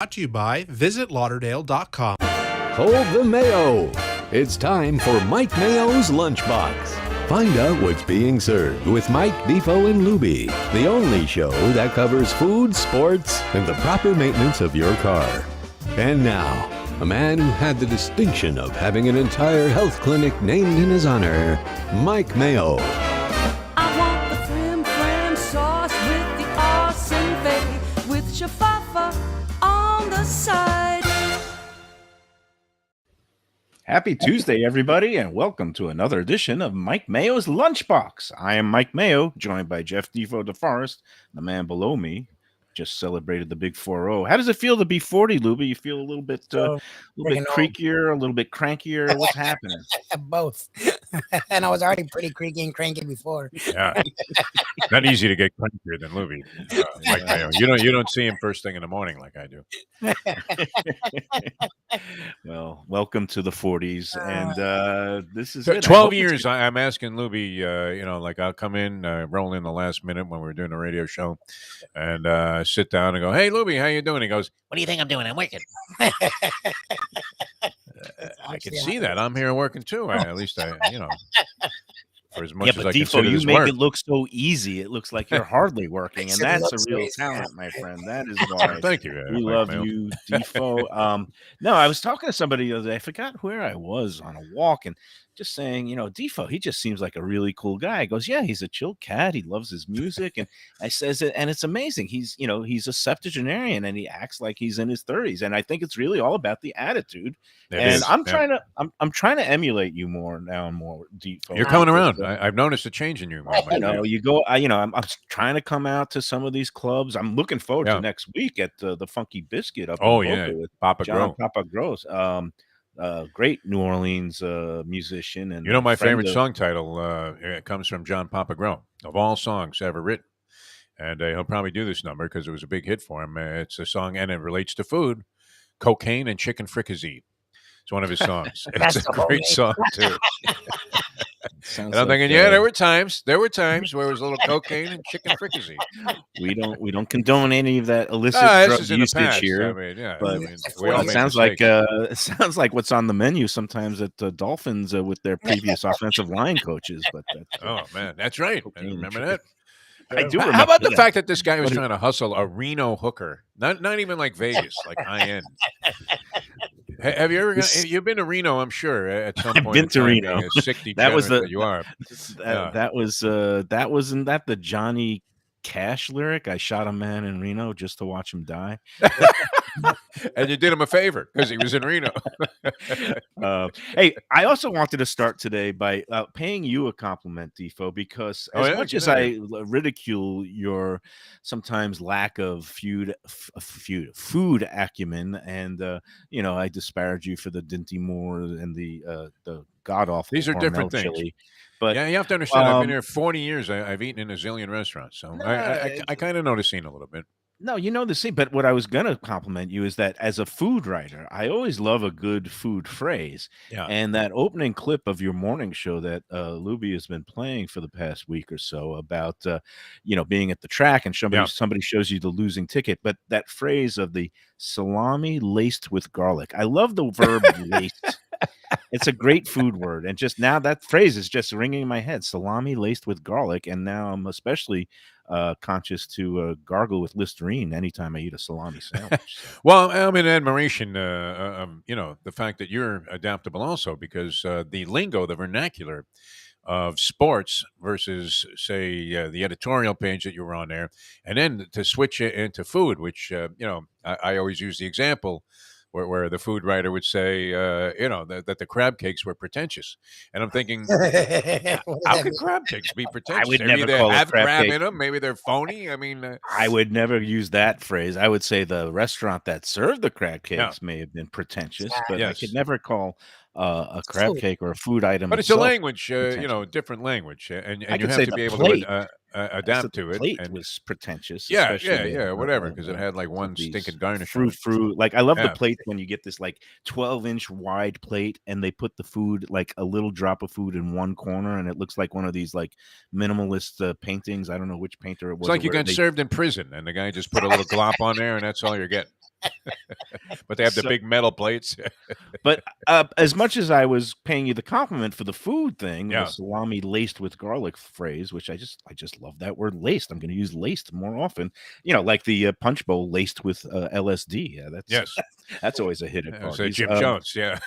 Brought to you by visitlauderdale.com. Hold the Mayo. It's time for Mike Mayo's Lunchbox. Find out what's being served with Mike, Defo and Lubie, the only show that covers food, sports, and the proper maintenance of your car. And now, a man who had the distinction of having an entire health clinic named in his honor, Mike Mayo. I want the flim flam sauce with the awesome fave with shafafa on the side. Happy Tuesday, everybody, and welcome to another edition of Mike Mayo's Lunchbox. I am Mike Mayo, joined by Jeff Defo DeForest. The man below me just celebrated the big 4-0. How does it feel to be 40, Lubie? You feel a little bit creakier, a little bit crankier? What's happening? Both. And I was already pretty creaky and cranky before. Yeah, not easy to get crankier than Lubie. Mike Mayo. You don't see him first thing in the morning like I do. Well, welcome to the 40s, and this is it. 12 years. I'm asking Lubie. Like I'll come in, roll in the last minute when we're doing a radio show, and sit down and go, "Hey, Lubie, how you doing?" He goes, What do you think I'm doing? I'm working. I can see that. I'm here working too. At least for as much But as I Defo, consider you this make work. it look so easy. It looks like you're hardly working, and that's a real talent, my friend. That is why Thank you. we Mike love Mayo. you, Defo. No, I was talking to somebody the other day. I forgot where I was on a walk, and just saying, Defo, he just seems like a really cool guy. He goes, yeah, he's a chill cat. He loves his music, and I says it, and it's amazing. He's a septuagenarian, and he acts like he's in his 30s, and I think it's really all about the attitude. I'm trying to emulate you more now and more, Defo. You're coming around. I've noticed a change in you. You go. I'm trying to come out to some of these clubs. I'm looking forward to next week at the Funky Biscuit up. Oh in yeah, Boca with Papa John Grow. Papa Gross. Great New Orleans musician, and My friend favorite of- song title it comes from John Papa Grow, of all songs ever written. And he'll probably do this number because it was a big hit for him. It's a song, and it relates to food, cocaine and chicken fricassee. It's one of his songs. It's a great song, too. Sounds And I'm like, thinking, there were times where it was a little cocaine and chicken fricassee. we don't condone any of that illicit This drug is in the usage past. here. But we all It make sounds mistakes. like what's on the menu sometimes at the Dolphins with their previous offensive line coaches. But Oh man, that's right. I remember that. I do. How about the that. fact that this guy was trying to hustle a Reno hooker? Not even like Vegas, like high end. Have you ever? You've been to Reno, I'm sure, at some point. I've been to Reno. That was you are. That wasn't that the Johnny Cash lyric? I shot a man in Reno just to watch him die. And you did him a favor because he was in Reno. Hey, I also wanted to start today by paying you a compliment, Defo, because as much as I ridicule your sometimes lack of food acumen, and I disparage you for the Dinty Moore and the god awful. These are different things. Chili. But yeah, you have to understand. I've been here 40 years. I've eaten in a zillion restaurants, so I kind of know the scene a little bit. No, the scene. But what I was going to compliment you is that as a food writer, I always love a good food phrase. Yeah. And that opening clip of your morning show that Lubie has been playing for the past week or so about, being at the track and somebody shows you the losing ticket. But that phrase of the salami laced with garlic. I love the verb laced. It's a great food word. And just now that phrase is just ringing in my head. Salami laced with garlic. And now I'm especially conscious to gargle with Listerine anytime I eat a salami sandwich. Well, I'm in admiration, the fact that you're adaptable also, because the lingo, the vernacular of sports versus, say, the editorial page that you were on there, and then to switch it into food, which, I always use the example where the food writer would say, that the crab cakes were pretentious. And I'm thinking, how could crab cakes be pretentious? I would Maybe never they call a have crab crab cake. in them. Maybe they're phony. I mean, I would never use that phrase. I would say the restaurant that served the crab cakes may have been pretentious, but I could never call a crab cake or a food item. But it's a language, different language, and you have to be able to adapt to it. Plate was pretentious. Whatever, because it had like one stinking garnish. Fruit. Like I love the plates when you get this like 12-inch wide plate, and they put the food, like a little drop of food in one corner, and it looks like one of these like minimalist paintings. I don't know which painter it was. It's like you got served in prison, and the guy just put a little glop on there, and that's all you're getting. But they have the So, big metal plates. but as much as I was paying you the compliment for the food thing, the Yeah. salami laced with garlic phrase, which I just love that word laced. I'm going to use laced more often. Like the punch bowl laced with LSD. Yeah, Yes. that's always a hit at It was parties. Jim Jones. Yeah.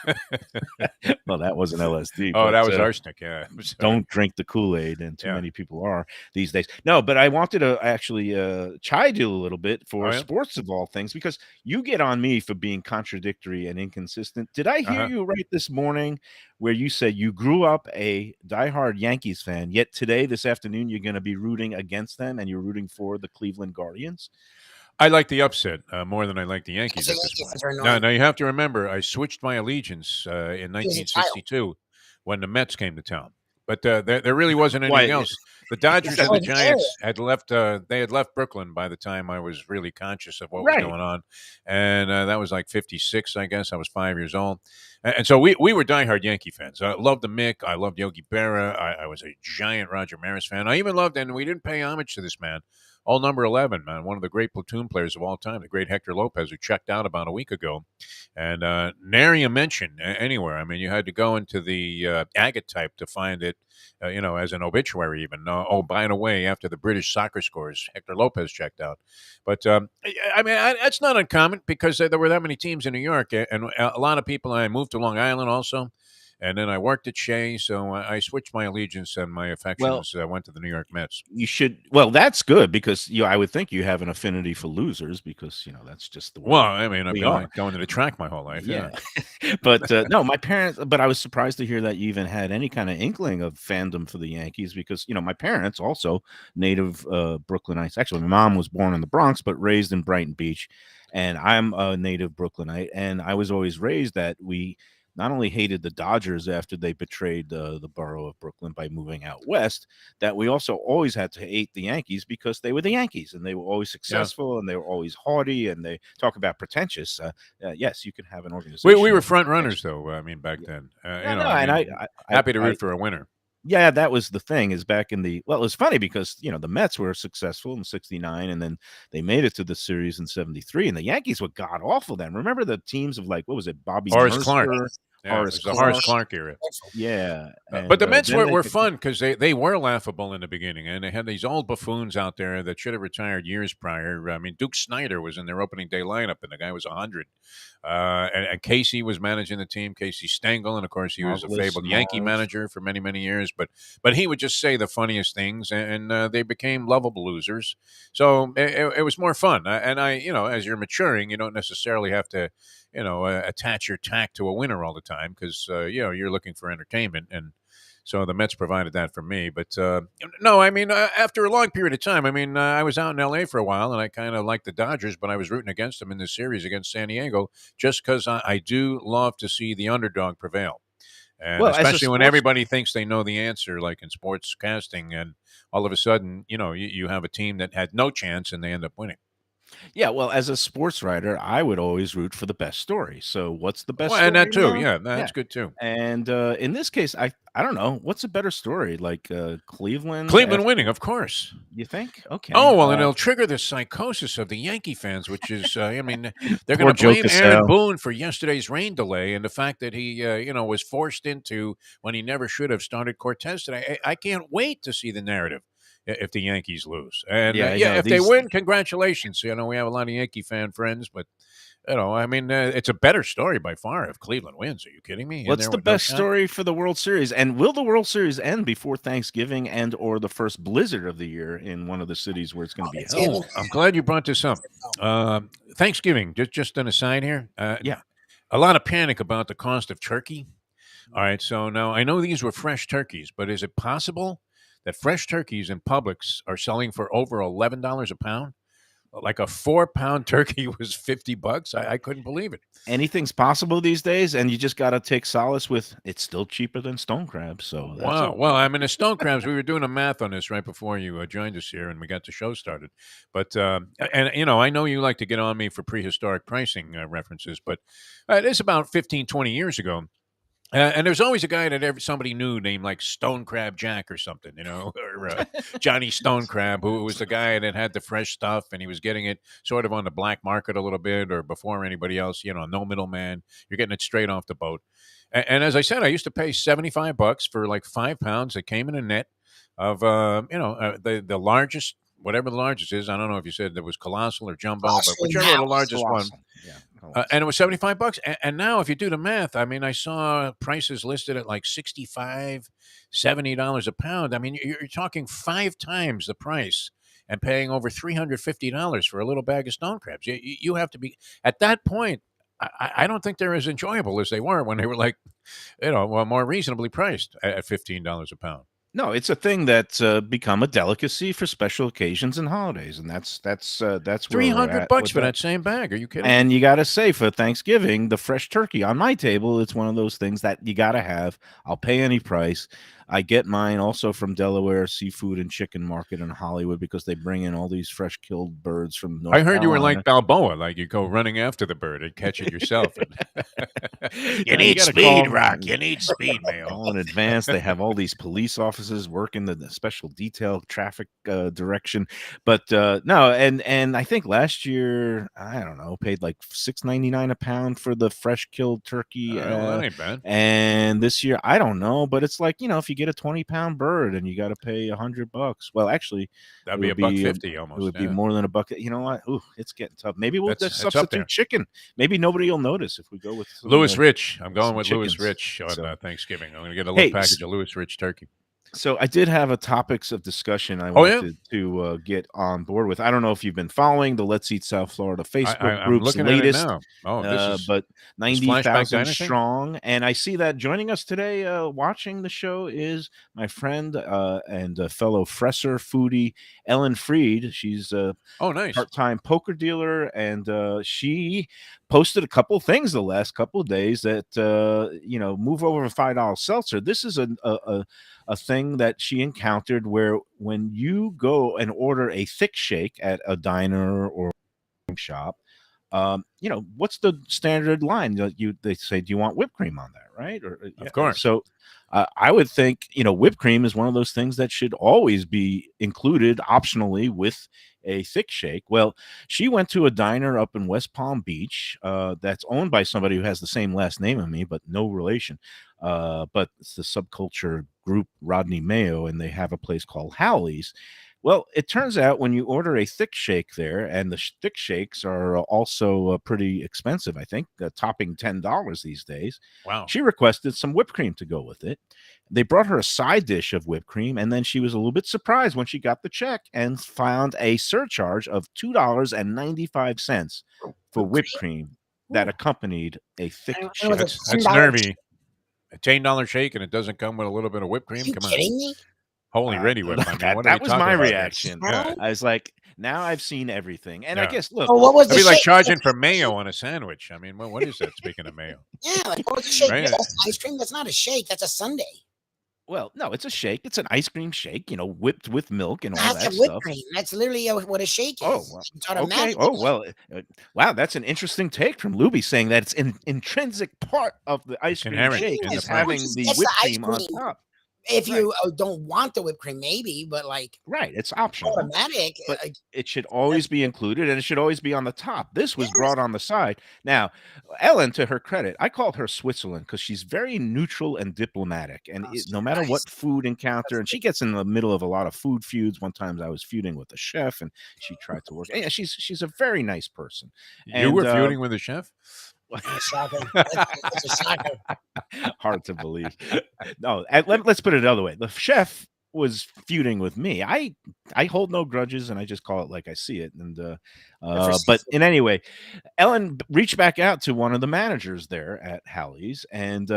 Well, that wasn't LSD, Oh, but that was arsenic. Yeah. don't drink the Kool-Aid, and too Yeah. many people are these days. No, but I wanted to actually chide you a little bit Oh, for yeah? sports of all things, because you get on me for being contradictory and inconsistent. Did I hear Uh-huh. you right this morning where you said you grew up a diehard Yankees fan, yet today, this afternoon, you're going to be rooting against them and you're rooting for the Cleveland Guardians? I like the upset more than I like the Yankees The at this Yankee point. fans are Now, annoying. you have to remember, I switched my allegiance in He was a child. 1962 when the Mets came to town. But there really wasn't Why, anything else. The Dodgers that- and the Oh, yeah. Giants had left. They had left Brooklyn by the time I was really conscious of what was Right. going on, and that was like '56, I guess. I was 5 years old, and so we were diehard Yankee fans. I loved the Mick. I loved Yogi Berra. I was a giant Roger Maris fan. I even loved, and we didn't pay homage to this man. All number 11, man, one of the great platoon players of all time, the great Hector Lopez, who checked out about a week ago. And nary a mention anywhere. I mean, you had to go into the agate type to find it, as an obituary even. By the way, after the British soccer scores, Hector Lopez checked out. But, I mean, that's not uncommon because there were that many teams in New York. And a lot of people, I moved to Long Island also. And then I worked at Shea, so I switched my allegiance and my affections. Went to the New York Mets. You should. Well, that's good because I would think you have an affinity for losers because that's just the way. Well, I mean, I've we been are. going to the track my whole life. Yeah. But no, my parents. But I was surprised to hear that you even had any kind of inkling of fandom for the Yankees because my parents also native Brooklynites. Actually, my mom was born in the Bronx but raised in Brighton Beach, and I'm a native Brooklynite. And I was always raised that we not only hated the Dodgers after they betrayed the borough of Brooklyn by moving out west, that we also always had to hate the Yankees because they were the Yankees and they were always successful and they were always haughty and they talk about pretentious. Yes, you can have an organization. We were front runners, though. I mean, back then. Happy to root for a winner. Yeah, that was the thing is back in it was funny because, the Mets were successful in 69 and then they made it to the series in 73 and the Yankees were god awful then. Remember the teams of like, what was it? Bobby Horace Mercer, Clark. Yeah, Horace it was the Horace Clark era. Yeah. But the Mets then were fun because they were laughable in the beginning, and they had these old buffoons out there that should have retired years prior. I mean, Duke Snyder was in their opening day lineup, and the guy was 100. And Casey was managing the team, Casey Stengel, and of course he was a fabled Yankee manager for many, many years. But he would just say the funniest things, and they became lovable losers. So it was more fun. As you're maturing, you don't necessarily have to attach your tack to a winner all the time because, you're looking for entertainment. And so the Mets provided that for me. But no, I mean, after a long period of time, I mean, I was out in L.A. for a while and I kind of liked the Dodgers, but I was rooting against them in this series against San Diego just because I do love to see the underdog prevail. And especially when everybody thinks they know the answer, like in sports casting, and all of a sudden, you have a team that had no chance and they end up winning. Yeah, well, as a sports writer, I would always root for the best story. So, what's the best Well, story? and that too, yeah, that's good too. And in this case, I don't know what's a better story, like Cleveland. Cleveland winning, of course. You think? Okay. Oh well, and it'll trigger the psychosis of the Yankee fans, which is, I mean, they're Poor going to blame Joe Aaron Casale. Boone for yesterday's rain delay and the fact that he, was forced into when he never should have started Cortez today. I can't wait to see the narrative if the Yankees lose. And if they win, congratulations. We have a lot of Yankee fan friends, but I mean, it's a better story by far if Cleveland wins. Are you kidding me? What's the best story for the World Series? And will the World Series end before Thanksgiving and or the first blizzard of the year in one of the cities where it's going to be held? I'm glad you brought this up. Thanksgiving, just an aside here. Yeah. A lot of panic about the cost of turkey. All right, so now I know these were fresh turkeys, but is it possible that fresh turkeys in Publix are selling for over $11 a pound? Like a 4-pound turkey was $50. I couldn't believe it. Anything's possible these days, and you just got to take solace with it's still cheaper than stone crabs. So that's Wow. okay. Well, I mean, the stone crabs, we were doing a math on this right before you joined us here and we got the show started. But, I know you like to get on me for prehistoric pricing references, but it is about 15, 20 years ago. And there's always a guy that somebody knew named like Stone Crab Jack or something, or Johnny Stone Crab, who was the guy that had the fresh stuff and he was getting it sort of on the black market a little bit or before anybody else, no middleman. You're getting it straight off the boat. And as I said, I used to pay $75 for like 5 pounds. It came in a net of, the largest, whatever the largest is. I don't know if you said it was colossal or jumbo, but whichever the largest one. Yeah. And it was $75. And now, if you do the math, I mean, I saw prices listed at like $65, $70 a pound. I mean, you're talking 5 times the price and paying over $350 for a little bag of stone crabs. You have to be at that point. I don't think they're as enjoyable as they were when they were like, more reasonably priced at $15 a pound. No, it's a thing that's become a delicacy for special occasions and holidays, and that's where we're at $300 with for that same bag. Are you kidding? And you got to say, for Thanksgiving, the fresh turkey on my table, it's one of those things that you got to have. I'll pay any price. I get mine also from Delaware Seafood and Chicken Market in Hollywood because they bring in all these fresh killed birds from North I heard Carolina. you were like Balboa, like you go running after the bird and catch it yourself. You need speed, Rock. You need speed, Mayo. All in advance. They have all these police officers working the special detail traffic direction. But no, and I think last year, I don't know, paid like $6.99 a pound for the fresh killed turkey. That ain't bad. And this year, I don't know, but it's like, if you get a 20-pound bird and you got to pay $100. Well, actually, that'd be $1.50 almost. It would be more than $1. You know what? Ooh, it's getting tough. Maybe we'll That's substitute chicken. Maybe nobody will notice if we go with Louis Rich. I'm going with chickens. Louis Rich on Thanksgiving. I'm going to get a little package of Louis Rich turkey. So I did have a topics of discussion I wanted to get on board with. I don't know if you've been following the Let's Eat South Florida Facebook group's latest, but 90,000 strong. And I see that joining us today watching the show is my friend and fellow Fresser foodie, Ellen Freed. She's a part-time poker dealer, and she posted a couple things the last couple of days that, move over a $5 seltzer. This is a thing that she encountered where when you go and order a thick shake at a diner or shop, what's the standard line? They say, do you want whipped cream on that, right? Of course. So I would think, whipped cream is one of those things that should always be included optionally with a thick shake. Well, she went to a diner up in West Palm Beach that's owned by somebody who has the same last name as me, but no relation. But it's the subculture group Rodney Mayo, and they have a place called Howley's. Well, it turns out when you order a thick shake there, and the thick shakes are also pretty expensive, I think, topping $10 these days. Wow. She requested some whipped cream to go with it. They brought her a side dish of whipped cream, and then she was a little bit surprised when she got the check and found a surcharge of $2.95 for whipped cream that accompanied a thick shake. That's nervy. A $10 shake, and it doesn't come with a little bit of whipped cream? Come on. Kidding me? Holy ready whip. I mean, that was my reaction. Yeah. I was like, now I've seen everything. And I guess, look. What was it'd be like charging for mayo on a sandwich. I mean, what is that, speaking of mayo? Yeah, like what was the shake? Right. That's ice cream? That's not a shake. That's a sundae. Well, no, it's a shake. It's an ice cream shake, whipped with milk and all That's that a whipped stuff. cream. That's literally what a shake is. Oh, well, okay. Oh, well, wow, that's an interesting take from Lubie, saying that it's an intrinsic part of the ice cream shake is having the whipped cream on top. If you don't want the whipped cream, maybe, but right, it's optional. Automatic. But it should always be included, and it should always be on the top. This was brought on the side. Now, Ellen, to her credit, I called her Switzerland because she's very neutral and diplomatic, and no matter what food encounter, and she gets in the middle of a lot of food feuds. One time I was feuding with a chef, and she tried to work. Yeah, she's a very nice person. You were feuding with a chef? That's a shocker. Hard to believe. No, let's put it another way. The chef was feuding with me. I hold no grudges, and I just call it like I see it. And but in any way, Ellen reached back out to one of the managers there at Howley's and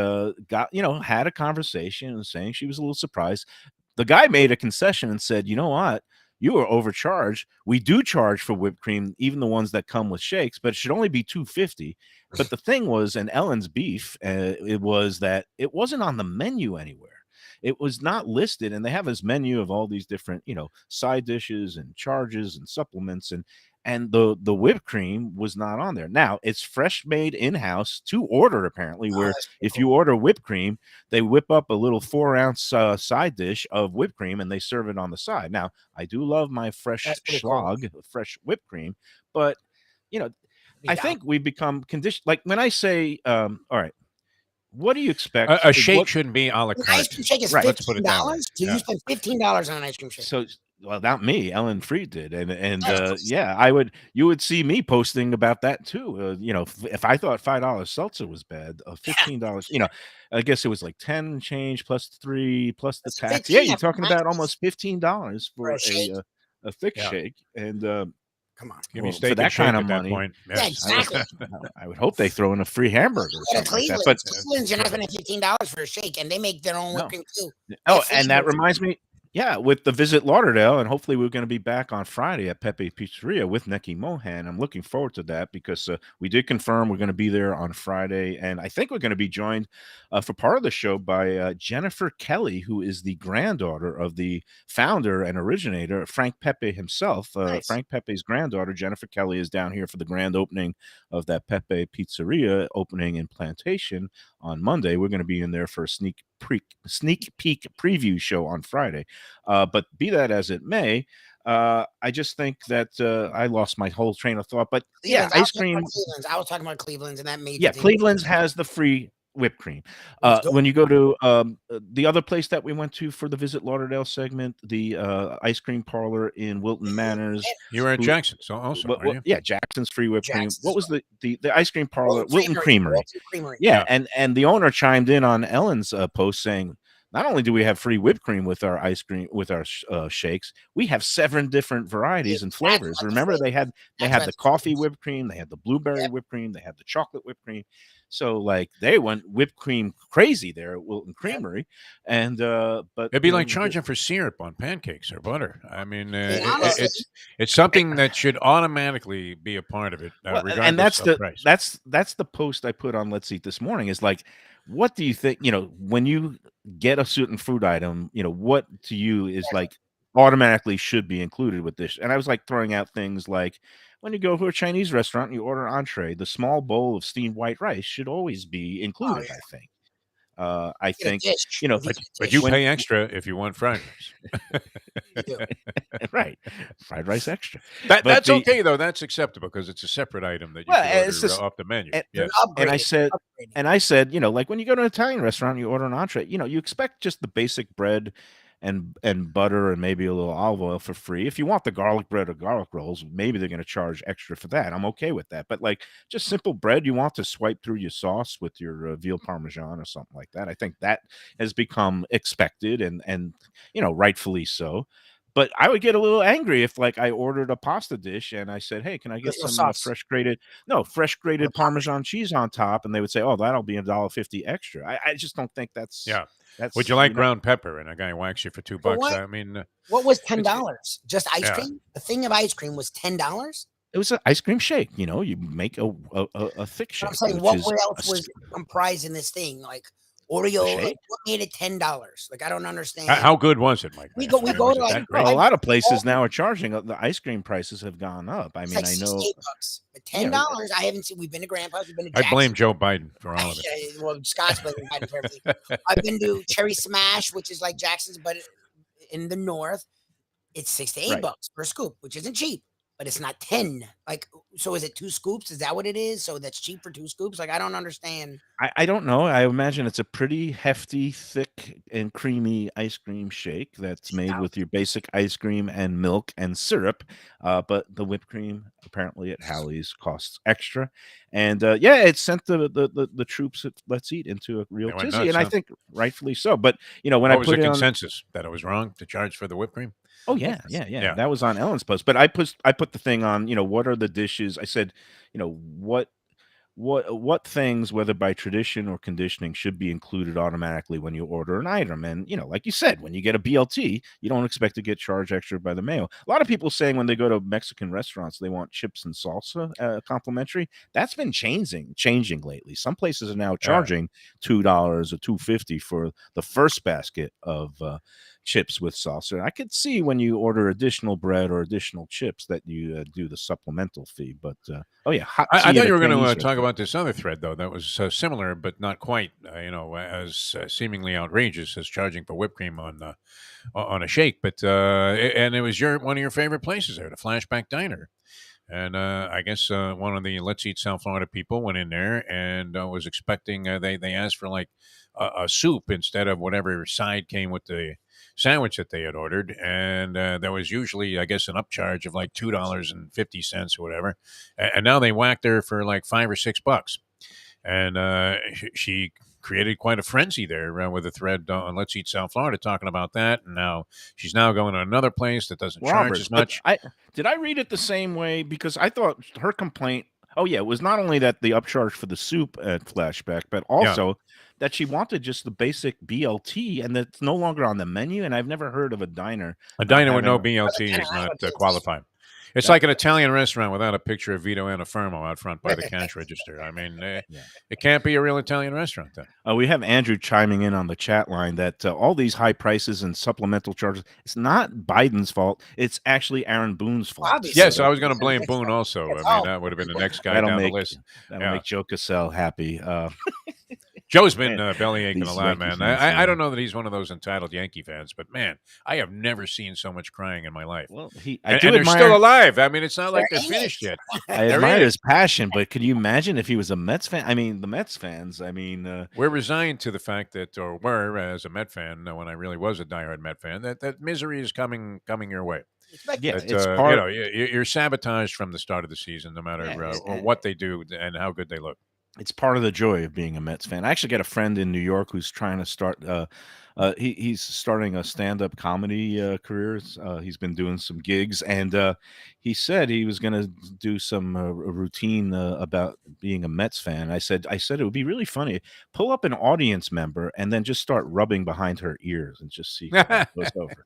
got had a conversation and saying she was a little surprised. The guy made a concession and said, "You know what? You are overcharged. We do charge for whipped cream, even the ones that come with shakes, but it should only be $2.50." But the thing was, and Ellen's beef, it was that it wasn't on the menu anywhere. It was not listed, and they have this menu of all these different, side dishes and charges and supplements, and and the whipped cream was not on there. Now it's fresh made in-house to order, apparently, Oh, where that's if cool. you order whipped cream, they whip up a little 4-ounce side dish of whipped cream and they serve it on the side. Now I do love my fresh That's pretty cool. schlag, fresh whipped cream, but you know, Be I down. think we've become conditioned. Like when I say, all right, what do you expect? A shake What shouldn't be a la An ice carte. cream shake is Right. Let's put it that way. $15. Do Yeah. you spend $15 on an ice cream shake? So well, not me. Ellen Freed did, and Yes. yeah, you would see me posting about that too. If I thought $5 seltzer was bad, $15, I guess it was like 10 and change plus 3 plus the That's tax. 15 Yeah, you're after talking about taxes almost $15 for for a shake. a thick Yeah. shake, and Come on. Give me well, for steak and that shake kind of at that money, point. Yeah, Yes. exactly. I would hope they throw in a free hamburger or Go to something like that. Cleveland. But Cleveland's, you're not spending $15 for a shake, and they make their own whipped no. cream too. Oh, That's and that flavors. reminds me, yeah, with the Visit Lauderdale, and hopefully we're going to be back on Friday at Pepe Pizzeria with Neki Mohan. I'm looking forward to that because we did confirm we're going to be there on Friday, and I think we're going to be joined for part of the show by Jennifer Kelly, who is the granddaughter of the founder and originator, Frank Pepe himself. Nice. Frank Pepe's granddaughter, Jennifer Kelly, is down here for the grand opening of that Pepe Pizzeria opening in Plantation on Monday. We're going to be in there for a sneak peek preview show on Friday. But be that as it may, I just think that I lost my whole train of thought. But yeah, Cleveland's. ice cream. I was talking about Cleveland's, and that made Yeah, you think. Cleveland's has the free whipped cream. Let's go. When you go to the other place that we went to for the Visit Lauderdale segment, the ice cream parlor in Wilton Manors. You were at who- Jackson's also, What, weren't you? yeah, Jackson's free whipped cream. Jackson's What was as the ice cream parlor? Wilton Creamery. Wilton Creamery. Yeah, Yeah. and the owner chimed in on Ellen's post saying, not only do we have free whipped cream with our ice cream with our shakes, we have 7 different varieties and Exactly. flavors. Remember, they had the coffee whipped cream, they had the blueberry whipped cream, they had the chocolate whipped cream. So like they went whipped cream crazy there at Wilton Creamery, and but It'd be like charging for syrup on pancakes or butter. I mean, honestly- it's something that should automatically be a part of it, Well, regardless and that's of price. that's the post I put on Let's Eat this morning. Is like, what do you think? When you get a certain food item, what to you is like automatically should be included with this? And I was like throwing out things like, when you go to a Chinese restaurant and you order an entree, the small bowl of steamed white rice should always be included. yeah. I think. I Get a think dish. But you when- pay extra if you want fried rice. You do. right, fried rice extra. That's the- okay though. That's acceptable because it's a separate item that you Well, can it's order just- off the menu. and- Yes. And I Upgraded, said, upgraded. like when you go to an Italian restaurant, you order an entree, you expect just the basic bread and butter and maybe a little olive oil for free. If you want the garlic bread or garlic rolls, maybe they're going to charge extra for that. I'm okay with that. But like just simple bread, you want to swipe through your sauce with your veal parmesan or something like that. I think that has become expected and rightfully so. But I would get a little angry if, like, I ordered a pasta dish and I said, "Hey, can I get There's no some sauce. fresh grated Parmesan cheese on top?" And they would say, "Oh, that'll be $1.50 extra." I just don't think that's Yeah. That's Would you like ground pepper? And a guy whacks you for $2. what? I mean, What was $10? Just ice Yeah. cream? The thing of ice cream was $10? It was an ice cream shake. You make a thick shake. I'm saying, which what is else a was comprised in this thing? Like Oreo, shake? like, what made it $10? Like, I don't understand. how good was it, Mike? We go Was to, it like, that great? Well, a lot of places now are charging. The ice cream prices have gone up. I It's mean, like I know. $68. But $10, I haven't seen. We've been to Grandpa's. We've been to I blame Joe Biden for all of it. Yeah, well, Scott's blaming Biden for everything. I've been to Cherry Smash, which is like Jackson's, but in the north, it's $6 to $8 Right. per scoop, which isn't cheap, but it's not 10. Like, so is it 2 scoops? Is that what it is? So that's cheap for 2 scoops? Like, I don't understand. I don't know. I imagine it's a pretty hefty, thick, and creamy ice cream shake that's made with your basic ice cream and milk and syrup. But the whipped cream apparently at Hallie's costs extra. And it sent the troops at Let's Eat into a real They went tizzy, nuts, and I huh? think rightfully so. But when What I was put the it on, consensus that it was wrong to charge for the whipped cream? oh yeah, that was on Ellen's post. But I put the thing on. What are the dishes? I said, what things, whether by tradition or conditioning, should be included automatically when you order an item. And like you said, when you get a BLT, you don't expect to get charged extra by the Mayo. A lot of people saying when they go to Mexican restaurants they want chips and salsa complimentary. That's been changing lately. Some places are now charging $2 or $2.50 for the first basket of chips with salsa. I could see when you order additional bread or additional chips that you do the supplemental fee. But oh yeah, hot tea I at thought a you were going to Chinese talk restaurant. about this other thread, though, that was similar, but not quite, as seemingly outrageous as charging for whipped cream on a shake. But and it was one of your favorite places there, the Flashback Diner. And I guess one of the Let's Eat South Florida people went in there and was expecting they asked for like a soup instead of whatever side came with the sandwich that they had ordered, and there was usually, I guess, an upcharge of like $2.50 or whatever, and now they whacked her for like $5 or $6, and she created quite a frenzy there with a thread on Let's Eat South Florida talking about that, and now she's now going to another place that doesn't charge Robert, as but much. did I read it the same way? Because I thought her complaint. Oh yeah, it was not only that the upcharge for the soup at Flashback, but Yeah. also that she wanted just the basic BLT, and that's no longer on the menu. And I've never heard of a diner. A not diner with no having BLT is not BLT. qualified. It's That- like an Italian restaurant without a picture of Vito Antifermo out front by the cash register. I mean, it can't be a real Italian restaurant then. We have Andrew chiming in on the chat line that all these high prices and supplemental charges, it's not Biden's fault. It's actually Aaron Boone's fault. Obviously. Yes, I was going to blame Boone also. I mean, Oh. that would have been the next guy That'll down make the list. that'll make Joe Cassell happy. Joe's been belly aching These a lot, Yankees man. fans, I don't know that he's one of those entitled Yankee fans, but man, I have never seen so much crying in my life. Well, And they're still alive. I mean, it's not like they're finished yet. I They're admire in it. his passion, but could you imagine if he was a Mets fan? I mean, the Mets fans. I mean, We're resigned to the fact that, or were as a Met fan, when I really was a diehard Met fan, that misery is coming your way. yeah, That, it's part. you're sabotaged from the start of the season, no matter what they do and how good they look. It's part of the joy of being a Mets fan. I actually got a friend in New York who's trying to start. He's starting a stand-up comedy career. He's been doing some gigs, and he said he was going to do some routine about being a Mets fan. I said it would be really funny. Pull up an audience member and then just start rubbing behind her ears and just see how that goes over.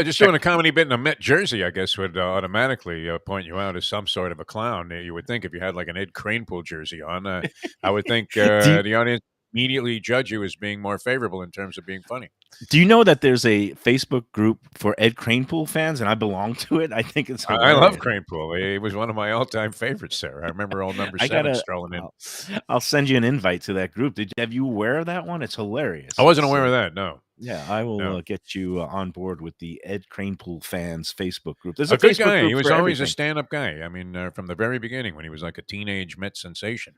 Just doing a comedy bit in a Met jersey, I guess, would automatically point you out as some sort of a clown. You would think if you had like an Ed Kranepool jersey on, I would think the audience immediately judge you as being more favorable in terms of being funny. Do you know that there's a Facebook group for Ed Kranepool fans, and I belong to it? I think it's I love Kranepool. He was one of my all-time favorites there. I remember old number 7 strolling in. I'll send you an invite to that group. Have you aware of that one? It's hilarious. I wasn't aware of that. No. Yeah, I will get you on board with the Ed Kranepool fans Facebook group. There's a good Facebook guy. group He was for always a everything. stand-up guy. I mean, from the very beginning, when he was like a teenage Met sensation,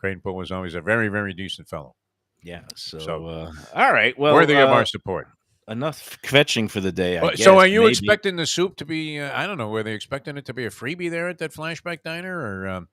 Kranepool was always a very, very decent fellow. Yeah. So all right. Well, worthy of our support. Enough kvetching for the day. I guess. So, are you Maybe. expecting the soup to be? I don't know. Were they expecting it to be a freebie there at that Flashback Diner, or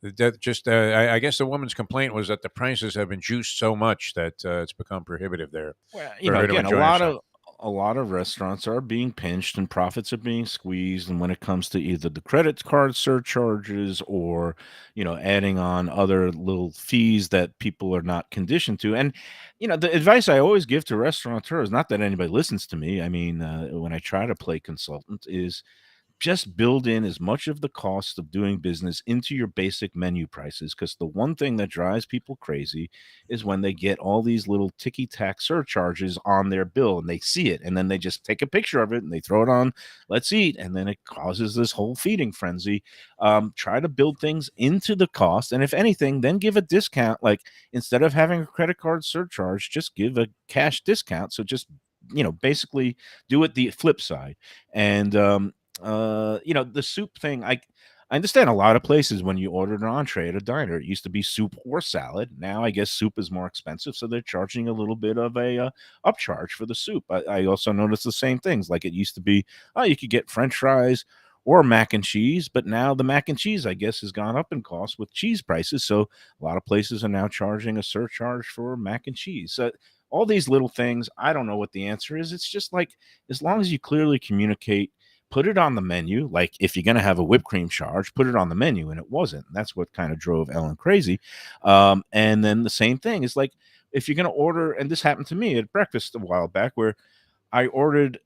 that just? I guess the woman's complaint was that the prices have been juiced so much that it's become prohibitive there. Well, for her to again, enjoy herself. a lot of restaurants are being pinched and profits are being squeezed. And when it comes to either the credit card surcharges or, adding on other little fees that people are not conditioned to. And, the advice I always give to restaurateurs, not that anybody listens to me. I mean, when I try to play consultant is just build in as much of the cost of doing business into your basic menu prices, because the one thing that drives people crazy is when they get all these little ticky-tack surcharges on their bill and they see it and then they just take a picture of it and they throw it on Let's Eat, and then it causes this whole feeding frenzy. Try to build things into the cost, and if anything, then give a discount. Like, instead of having a credit card surcharge, just give a cash discount. So just basically do it the flip side. And the soup thing, I understand a lot of places when you ordered an entree at a diner, it used to be soup or salad. Now I guess soup is more expensive, so they're charging a little bit of a upcharge for the soup. I also noticed the same things. Like, it used to be, you could get French fries or mac and cheese, but now the mac and cheese, I guess, has gone up in cost with cheese prices. So a lot of places are now charging a surcharge for mac and cheese. So all these little things, I don't know what the answer is. It's just like, as long as you clearly communicate, put it on the menu. Like, if you're going to have a whipped cream charge, put it on the menu. And it wasn't. That's what kind of drove Ellen crazy. And then the same thing is, like, if you're going to order, and this happened to me at breakfast a while back, where I ordered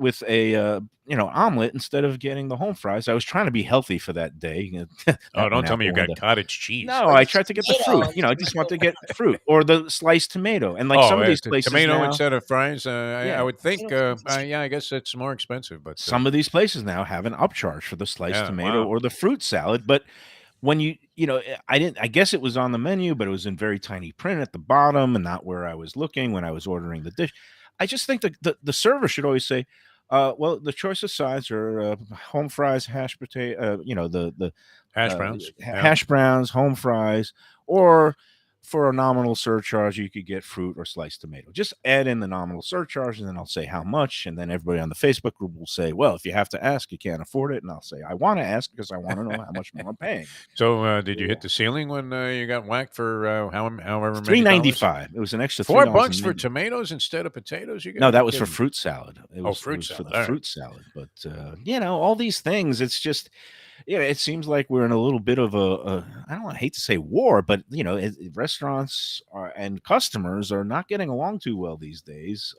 with a omelet instead of getting the home fries. I was trying to be healthy for that day. Oh, That don't went tell out me the you got window. cottage cheese. No, Or I just tried to get the tomato fruit. and I just want to get fruit or the sliced tomato. And like Oh, some of these places tomato now, instead of fries. I yeah, would think. tomatoes. Yeah, I guess it's more expensive, but some of these places now have an upcharge for the sliced yeah, tomato wow. or the fruit salad. But when I didn't, I guess it was on the menu, but it was in very tiny print at the bottom and not where I was looking when I was ordering the dish. I just think the server should always say, well, the choice of sides are home fries, hash potato, the Hash browns. Yeah. hash browns, home fries, or for a nominal surcharge, you could get fruit or sliced tomato. Just add in the nominal surcharge, and then I'll say how much, and then everybody on the Facebook group will say, "Well, if you have to ask, you can't afford it," and I'll say, "I want to ask because I want to know how much more I'm paying." So, did you hit the ceiling when you got whacked for however many $3.95. It was an extra $4 for $3. tomatoes instead of potatoes? You No, gotta that be was for kidding me. fruit salad. It Fruit was for salad. the All right. fruit salad. But all these things, it's just it seems like we're in a little bit of I don't hate to say war, but restaurants and customers are not getting along too well these days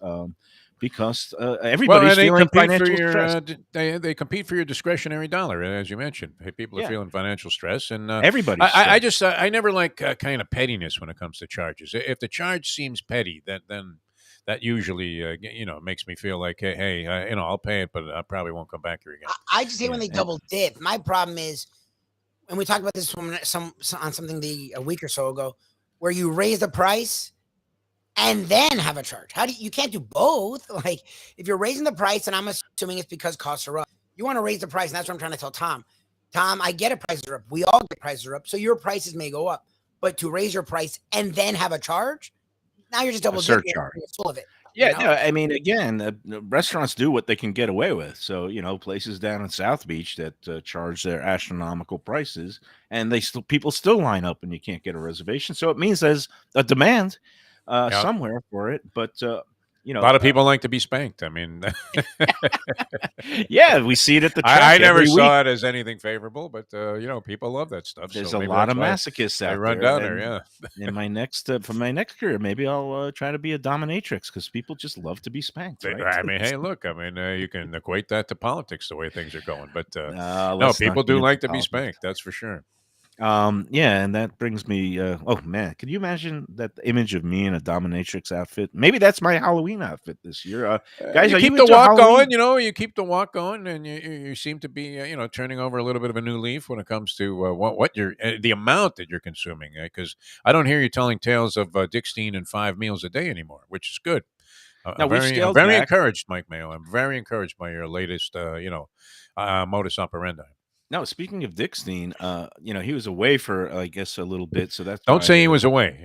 because Well, everybody's and they feeling compete for financial your stress. they compete for your discretionary dollar, as you mentioned. People are Yeah, feeling financial stress, and everybody's I stressed. just I never like kind of pettiness when it comes to charges. If the charge seems petty, then that usually makes me feel like hey I'll pay it, but I probably won't come back here again. I just hate when Yeah, they double dip. My problem is, and we talked about this on something a week or so ago, where you raise the price and then have a charge. How do you can't do both? Like if you're raising the price, and I'm assuming it's because costs are up, you want to raise the price, and that's what I'm trying to tell Tom. Tom, I get it, prices are up. We all get prices are up, so your prices may go up. But to raise your price and then have a charge, now you're just a double dipping. surcharge. It's full of it. Yeah, no, I mean, again, restaurants do what they can get away with. So, places down in South Beach that charge their astronomical prices, and people still line up, and you can't get a reservation. So it means there's a demand Yeah. somewhere for it. But A lot of people like to be spanked. I mean, yeah, we see it at the track I never every week. saw it as anything favorable, but people love that stuff. There's so a maybe lot of that's why masochists they out run there. down there. and Yeah. In my next for my next career, maybe I'll try to be a dominatrix because people just love to be spanked. Right? I mean, hey, look, I mean, you can equate that to politics the way things are going, but no, let's not people get do into like to be politics. spanked. That's for sure. Yeah, and that brings me oh man, can you imagine that image of me in a dominatrix outfit? Maybe that's my Halloween outfit this year. Guys, You are keep you the into walk Halloween? going. You keep the walk going, and you seem to be turning over a little bit of a new leaf when it comes to what you're the amount that you're consuming. Because I don't hear you telling tales of Dick Steen and 5 meals a day anymore, which is good. No, we've I'm scaled very back. encouraged, Mike Mayo. I'm very encouraged by your latest modus operandi. No, speaking of Dick Steen, he was away for I guess a little bit, so that's Don't why say he was away.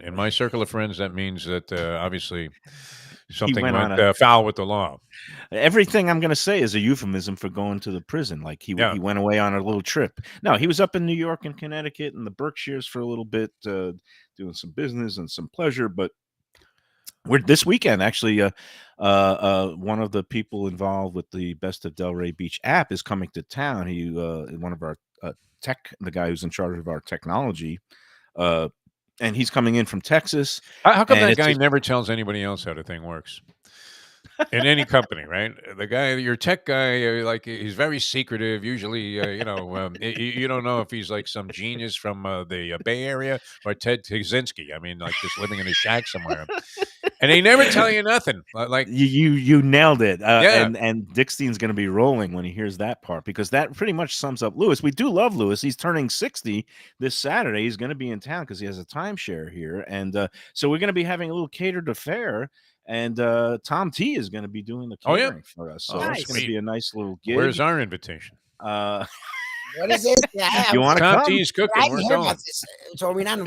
In my circle of friends, that means that obviously something went went on foul with the law. everything I'm going to say is a euphemism for going to the prison. Like he went away on a little trip. No, he was up in New York and Connecticut and the Berkshires for a little bit, doing some business and some pleasure. But we're this weekend actually. One of the people involved with the Best of Delray Beach app is coming to town. He one of our the guy who's in charge of our technology. And he's coming in from Texas. How come and that it's guy just- never tells anybody else how the thing works? In any company, right? The guy, your tech guy, like he's very secretive. Usually, you don't know if he's like some genius from the Bay Area or Ted Kaczynski. I mean, like just living in a shack somewhere, and they never tell you nothing. Like you nailed it. Yeah. And Dick Steen's going to be rolling when he hears that part because that pretty much sums up Lewis. We do love Lewis. He's turning 60 this Saturday. He's going to be in town because he has a timeshare here, and so we're going to be having a little catered affair. And Tom T is going to be doing the catering for us, so Nice. it's going to be a nice little gig. Where's our invitation? What is it? Yeah, You want to Tom come? T's cooking. I hadn't We're heard going. about this. So are we not?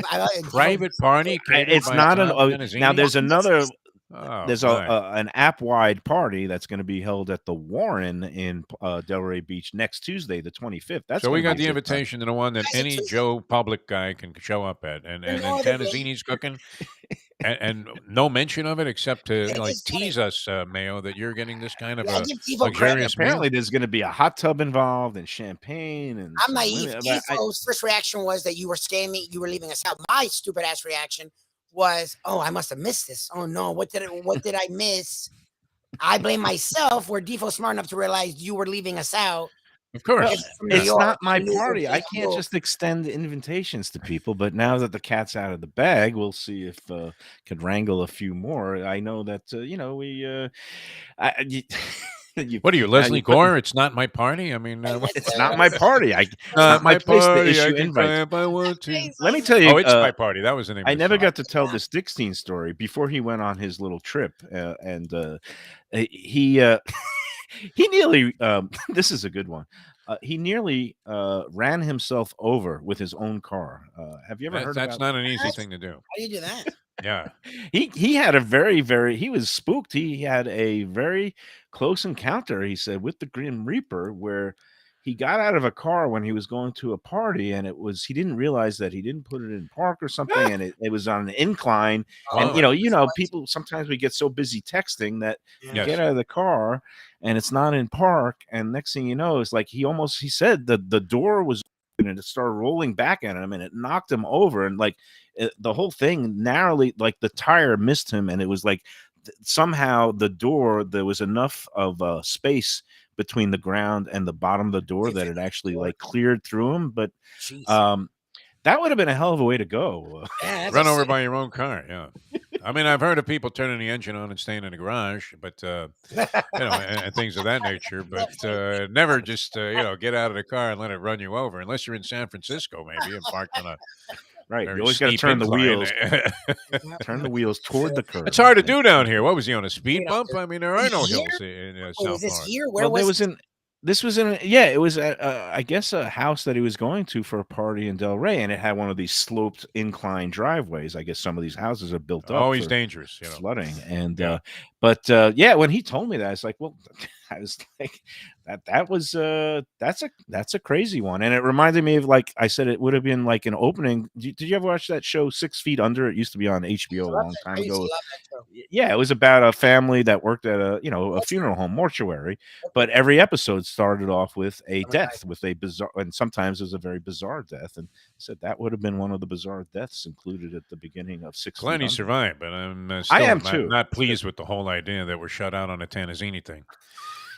Private party. catered It's by not Tom now. Tennessini? There's another. Oh, There's my. an app-wide party that's going to be held at the Warren in Delray Beach next Tuesday, the 25th. That's So we gonna got be the a good time. invitation to the one that Guys, any it's- Joe public guy can show up at, and then No other day. Tennessini's cooking, and no mention of it except to It like is funny. tease us, Mayo, that you're getting this kind of Yeah, I a give Defo credit. luxurious meal. Apparently, there's going to be a hot tub involved and champagne. And I'm naive. some women. Defo's first reaction was that you were scamming, you were leaving us out. My stupid ass reaction was, "Oh, I must have missed this. Oh no, what did I miss?" I blame myself where Defo's smart enough to realize you were leaving us out. Of Well, course. From New it's York. not my I knew it was party. I just can't you. just extend invitations to people. But now that the cat's out of the bag, we'll see if could wrangle a few more. I know that we. You, What are you, now Leslie you put. Gore? It's not my party. I mean, It's not my party. It's not not my my place to party. I issue can cry invites. if I want to. Let me tell Oh, you. it's my party. That was the name I of the never song. got to tell this Dickstein story before he went on his little trip, and he he nearly. This is a good one. He nearly ran himself over with his own car. Have you ever heard That's about? not an easy What? thing to do. How do you do that? Yeah. He had a very he was spooked. He had a very close encounter. He said with the Grim Reaper where. He got out of a car when he was going to a party, and he didn't realize that he didn't put it in park or something, and it was on an incline. And Wow. people sometimes we get so busy texting that you Yes. get out of the car and it's not in park, and next thing you know, it's like he said that the door was open and it started rolling back at him, and it knocked him over, and like the whole thing narrowly, like the tire missed him, and it was like somehow the door there was enough of space between the ground and the bottom of the door that it actually like cleared through him. But Jeez. that would have been a hell of a way to go. Yeah, that's Run a over sick- by your own car. Yeah. I mean, I've heard of people turning the engine on and staying in the garage, but and things of that nature. But never just get out of the car and let it run you over, unless you're in San Francisco, maybe, and parked on a Right. very You always got to steep turn the incline. wheels. Turn the wheels toward the curb. It's hard to do down here. What was he on a speed You know, bump? I mean, there are no here? hills in Wait, South was this Florida. here? Where Well, was this was in it was at I guess a house that he was going to for a party in Delray, and it had one of these sloped incline driveways. I guess some of these houses are built up Always for dangerous, flooding, and Yeah. but when he told me that, it's like, well, I was like, that's a crazy one, and it reminded me of, like I said, it would have been like an opening. Did you ever watch that show 6 Feet Under? It used to be on HBO a long time I used to ago. love that show. Yeah, it was about a family that worked at a funeral home, mortuary, but every episode started off with a death, with a bizarre, and sometimes it was a very bizarre death. And I said that would have been one of the bizarre deaths included at the beginning of 6 Glad Feet he Under. survived, but I'm still am not, too. not pleased with the whole idea that we're shut out on the Tanazzini thing.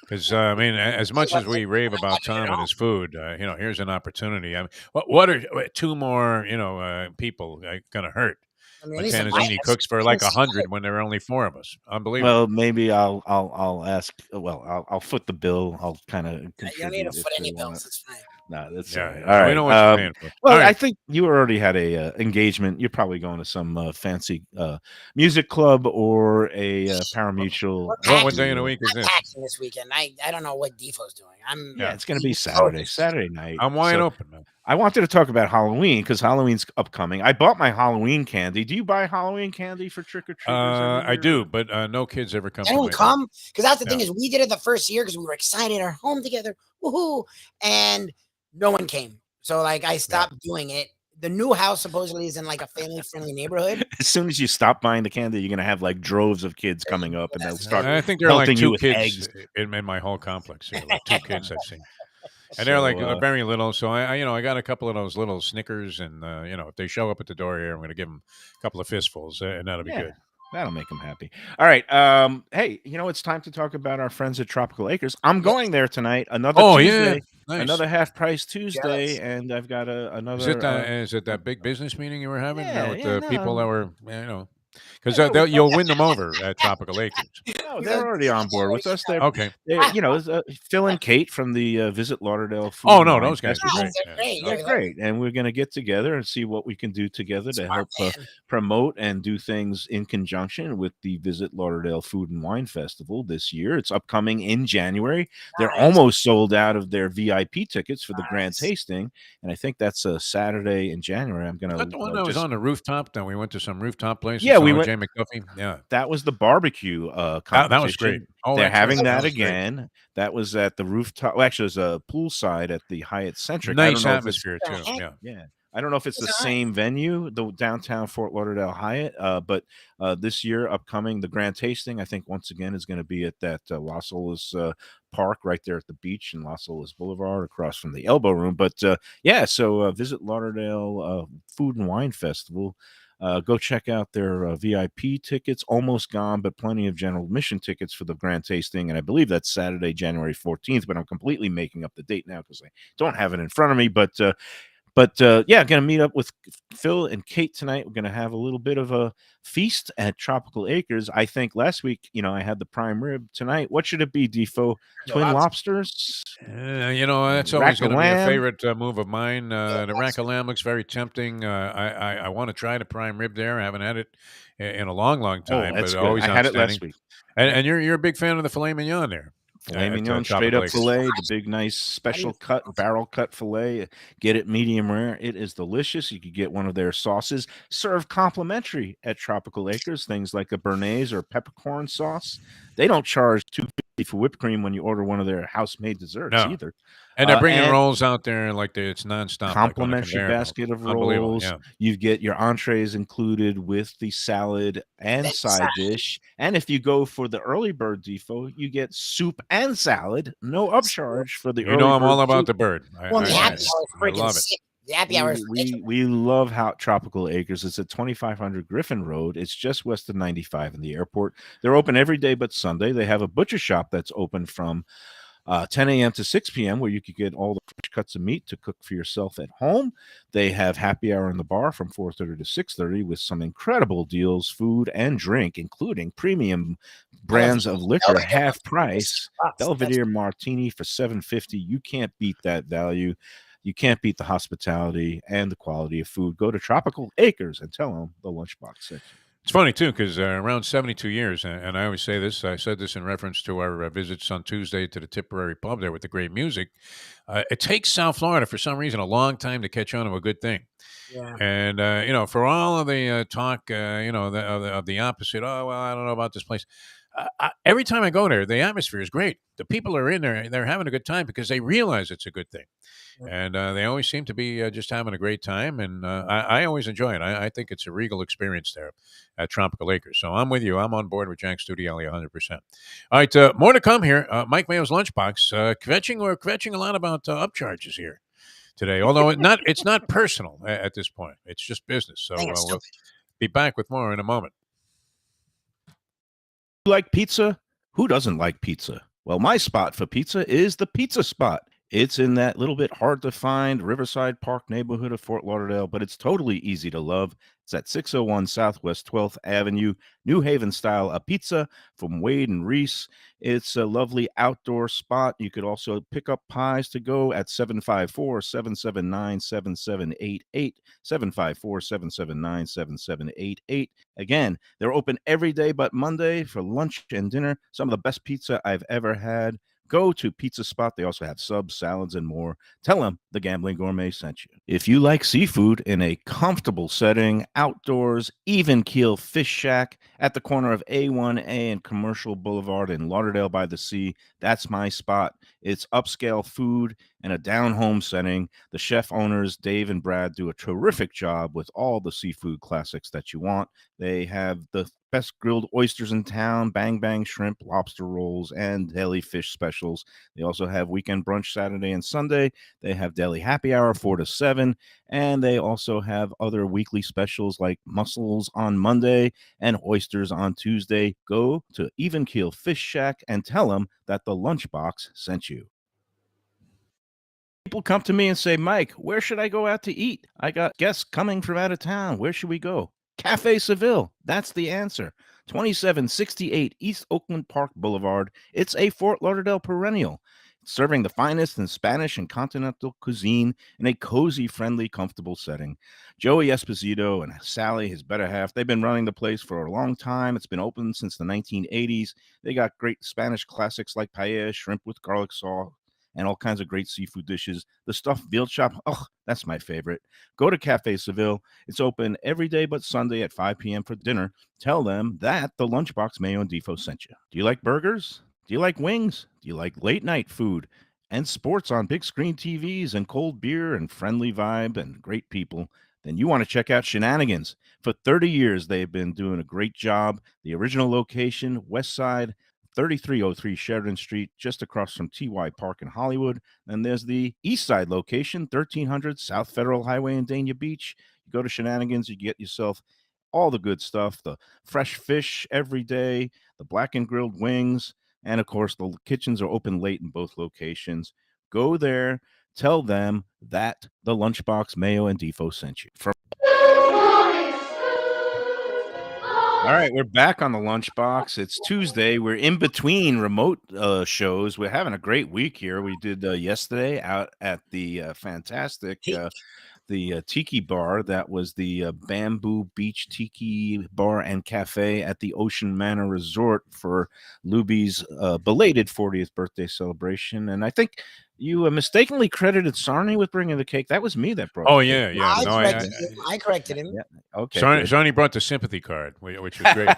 Because I mean, as much as we rave about Tom and his food, here's an opportunity. I mean, what are two more people going to hurt? I mean, When at least in Tanazzini my- cooks for like 100 when there are only 4 of us. Unbelievable. Well, maybe I'll ask. Well, I'll foot the bill. I'll kind of You don't need contribute to if foot they any wanna- bills. It's fine. No, that's Yeah, all right. yeah. All right. We know what you're paying for. Well, All right. I think you already had a engagement. You're probably going to some fancy music club or a parimutuel. What day of the week is I'm this? taxing this weekend. I don't know what Defo's doing. Yeah, it's going to be Saturday night. I'm wide So open, man. I wanted to talk about Halloween because Halloween's upcoming. I bought my Halloween candy. Do you buy Halloween candy for trick or treaters? I do, but no kids ever come. Anyone to my door. come? Because that's the thing Yeah. is we did it the first year because we were excited, our home together, woohoo, and no one came. So like I stopped doing it. The new house supposedly is in like a family-friendly neighborhood. As soon as you stop buying the candy, you're going to have like droves of kids coming up, and they'll start. I think there are like pelting you 2 with kids eggs. in my whole complex. Here, like 2 kids I've seen. And they're like very little, so I got a couple of those little Snickers, and if they show up at the door here, I'm going to give them a couple of fistfuls, and that'll be good. That'll make them happy. All right. Hey, it's time to talk about our friends at Tropical Acres. I'm going there tonight. Another Tuesday, nice. another half price Tuesday, and I've got another. Is it that big business meeting you were having with yeah, the people no. that were because you'll win them over at Tropical Acres. No, they're already on board with us. They're Okay. Phil and Kate from the Visit Lauderdale. Food Oh and no, Wine those guys are Festival. great. They're great. They're great, and we're going to get together and see what we can do together to help promote and do things in conjunction with the Visit Lauderdale Food and Wine Festival this year. It's upcoming in January. They're almost sold out of their VIP tickets for the grand tasting, and I think that's a Saturday in January. I'm going to. Is that the one that was on the rooftop? Then we went to some rooftop place. Yeah, we with went. Jay McDuffie. Yeah, that was the barbecue competition. that was great. Oh, they're that's having right. that That was great. again. That was at the rooftop. Well, actually, it was a poolside at the Hyatt Centric. Nice atmosphere too. Yeah. Yeah. I don't know if it's the same venue, the downtown Fort Lauderdale Hyatt, but this year upcoming, the grand tasting, I think once again is going to be at that Las Olas Park right there at the beach in Las Olas Boulevard across from the Elbow Room. But so Visit Lauderdale Food and Wine Festival. Go check out their VIP tickets. Almost gone, but plenty of general admission tickets for the grand tasting. And I believe that's Saturday, January 14th, but I'm completely making up the date now because I don't have it in front of me. But yeah, going to meet up with Phil and Kate tonight. We're going to have a little bit of a feast at Tropical Acres. I think last week, I had the prime rib. Tonight, what should it be, Defo? Twin lobsters? That's always going to be a favorite move of mine. The rack of lamb looks very tempting. I want to try the prime rib there. I haven't had it in a long, long time, that's but good. always I had it last week. And you're a big fan of the filet mignon there. Filet mignon, straight up filet, the big, nice special cut, barrel cut filet. Get it medium rare. It is delicious. You could get one of their sauces served complimentary at Tropical Acres. Things like a béarnaise or peppercorn sauce. They don't charge $2.50 for whipped cream when you order one of their house-made desserts either. And they're bringing rolls out there like it's nonstop. Complimentary basket of rolls. Yeah. You get your entrees included with the salad and side dish. And if you go for the early bird Defo, you get soup and salad. No upcharge for the early bird. I'm all about the bird. I love it. The happy hours. We love how Tropical Acres. It's at 2500 Griffin Road. It's just west of 95 in the airport. They're open every day but Sunday. They have a butcher shop that's open from 10 a.m. to 6 p.m. where you could get all the fresh cuts of meat to cook for yourself at home. They have happy hour in the bar from 4:30 to 6:30 with some incredible deals, food and drink, including premium brands of liquor, half price. Belvedere Martini for $7.50. You can't beat that value. You can't beat the hospitality and the quality of food. Go to Tropical Acres and tell them the Lunchbox section. It's funny, too, because around 72 years, and I always say this, I said this in reference to our visits on Tuesday to the Tipperary pub there with the great music. It takes South Florida, for some reason, a long time to catch on to a good thing. Yeah. And, for all of the talk, of the opposite, oh, well, I don't know about this place. Every time I go there, the atmosphere is great. The people are in there, they're having a good time because they realize it's a good thing. And they always seem to be just having a great time. And I always enjoy it. I think it's a regal experience there at Tropical Acres. So I'm with you. I'm on board with Jack Studielli 100%. All right, more to come here. Mike Mayo's Lunchbox. We're kvetching a lot about upcharges here today, although it's not personal at this point. It's just business. So we'll be back with more in a moment. You like pizza? Who doesn't like pizza? Well, my spot for pizza is the Pizza Spot. It's in that little bit hard to find Riverside Park neighborhood of Fort Lauderdale, but it's totally easy to love. It's at 601 Southwest 12th Avenue, New Haven style, a pizza from Wade and Reese. It's a lovely outdoor spot. You could also pick up pies to go at 754-779-7788, 754-779-7788. Again, they're open every day but Monday for lunch and dinner. Some of the best pizza I've ever had. Go to Pizza Spot. They also have subs, salads, and more. Tell them the Gambling Gourmet sent you. If you like seafood in a comfortable setting, outdoors, even keel fish shack at the corner of A1A and Commercial Boulevard in Lauderdale by the Sea, that's my spot. It's upscale food and a down-home setting. The chef owners, Dave and Brad, do a terrific job with all the seafood classics that you want. They have the best grilled oysters in town, bang bang shrimp, lobster rolls, and deli fish specials. They also have weekend brunch Saturday and Sunday. They have deli happy hour 4 to 7, and they also have other weekly specials like mussels on Monday and oysters on Tuesday. Go to Even Keel Fish Shack and tell them that the Lunchbox sent you. People come to me and say, Mike, where should I go out to eat? I got guests coming from out of town. Where should we go? Cafe Seville. That's the answer. 2768 East Oakland Park Boulevard. It's a Fort Lauderdale perennial, serving the finest in Spanish and continental cuisine in a cozy, friendly, comfortable setting. Joey Esposito and Sally, his better half, they've been running the place for a long time. It's been open since the 1980s. They got great Spanish classics like paella, shrimp with garlic sauce, and all kinds of great seafood dishes. The stuffed veal chop, that's my favorite. Go to Cafe Seville. It's open every day but Sunday at 5 p.m. for dinner. Tell them that the Lunchbox Mayo and Defo sent you. Do you like burgers? Do you like wings? Do you like late night food and sports on big screen TVs and cold beer and friendly vibe and great people? Then you want to check out Shenanigans. For 30 years, they've been doing a great job. The original location, West Side, 3303 Sheridan Street, just across from TY Park in Hollywood. And there's the East Side location, 1300 South Federal Highway in Dania Beach. You go to Shenanigans, you get yourself all the good stuff, the fresh fish every day, the blackened grilled wings, and of course, the kitchens are open late in both locations. Go there, tell them that the Lunchbox, Mayo, and Defo sent you. All right, we're back on the Lunchbox. It's Tuesday. We're in between remote shows. We're having a great week here. We did yesterday out at the fantastic the tiki bar. That was the Bamboo Beach Tiki Bar and Cafe at the Ocean Manor Resort for Lubie's belated 40th birthday celebration. And I think you mistakenly credited Sarni with bringing the cake. That was me that brought Oh the cake. yeah. I No, corrected him. I corrected him. Yeah. Okay. Sarni brought the sympathy card, which was great.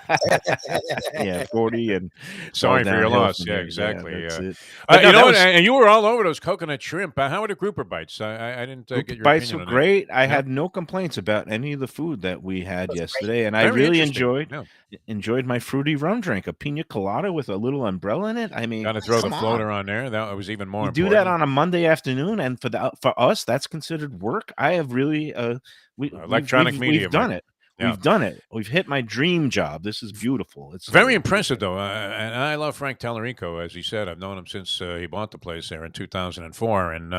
Yeah, 40 and Sorry for your downhill loss. from Yeah, there. exactly. That's it. But You no, know that what? was And you were all over those coconut shrimp. How were the grouper bites? I didn't get Grouper your bites opinion were on that. great. I Yeah, had no complaints about any of the food that we had It was great. yesterday, and I very really interesting. Yeah, enjoyed my fruity rum drink, a pina colada with a little umbrella in it. I mean, got to throw the come on. floater on there. That was even more You do that important. on a Monday afternoon, and for us, that's considered work. I have really Electronic media, we've done Mike. it. Yeah. We've done it. We've hit my dream job. This is beautiful. It's Very impressive, though. And I love Frank Tallarico, as he said. I've known him since he bought the place there in 2004, and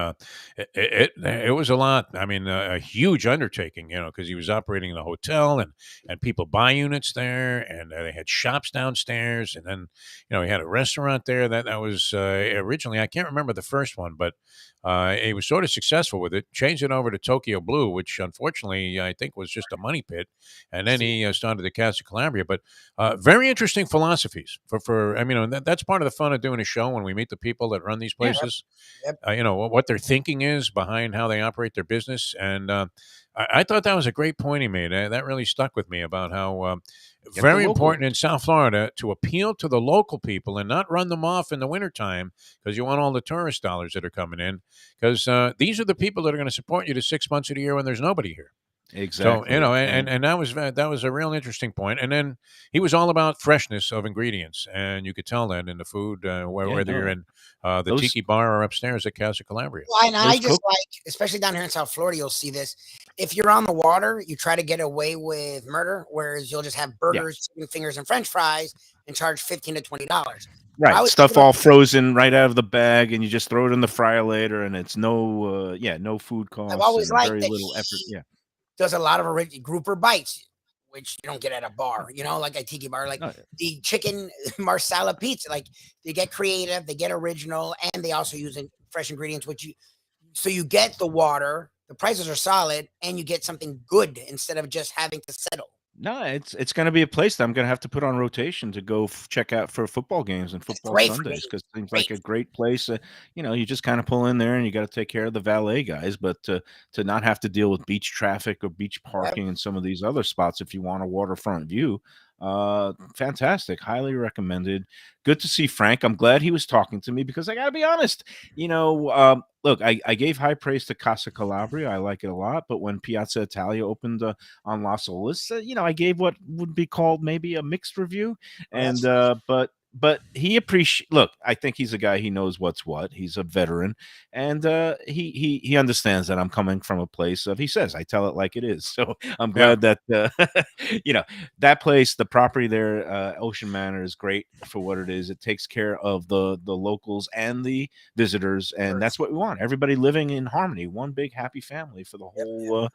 it was a lot. I mean, a huge undertaking, because he was operating in a hotel, and people buy units there, and they had shops downstairs, and then he had a restaurant there. That was originally, I can't remember the first one, but he was sort of successful with it. Changed it over to Tokyo Blue, which unfortunately I think was just a money pit, and then he started the Casa Calabria. But very interesting philosophies for I mean, that's part of the fun of doing a show when we meet the people that run these places. Yep. What their thinking is behind how they operate their business, and I thought that was a great point he made. That really stuck with me about how Get very the local. important in South Florida to appeal to the local people and not run them off in the wintertime because you want all the tourist dollars that are coming in, because these are the people that are going to support you to 6 months of the year when there's nobody here. Exactly. So and that was a real interesting point. And then he was all about freshness of ingredients, and you could tell that in the food, whether you're in the Those- tiki bar or upstairs at Casa Calabria. Well, and I Those just like, especially down here in South Florida, you'll see this. If you're on the water, you try to get away with murder, whereas you'll just have burgers, chicken fingers, and French fries and charge $15 to $20. Right, stuff all frozen right out of the bag, and you just throw it in the fryer later, and it's no food costs. I've always and liked very that little effort. Yeah, does a lot of grouper bites, which you don't get at a bar, like a tiki bar, like Oh, the chicken marsala pizza. Like they get creative, they get original, and they also use fresh ingredients, so you get the water, the prices are solid, and you get something good instead of just having to settle. no, it's going to be a place that I'm going to have to put on rotation to go check out for football games and football great for Sundays, me. because it seems Great. like a great place. You just kind of pull in there and you got to take care of the valet guys, but to not have to deal with beach traffic or beach parking and some of these other spots if you want a waterfront view. Fantastic, highly recommended. Good to see Frank. I'm glad he was talking to me, because I got to be honest, look, I gave high praise to Casa Calabria. I like it a lot, but when Piazza Italia opened on Las Olas, I gave what would be called maybe a mixed review, and but he look, I think he's a guy, he knows what's what. He's a veteran, and he understands that I'm coming from a place of, he says, I tell it like it is. So I'm glad that that place, the property there, Ocean Manor, is great for what it is. It takes care of the locals and the visitors, and that's what we want. Everybody living in harmony, one big happy family for the whole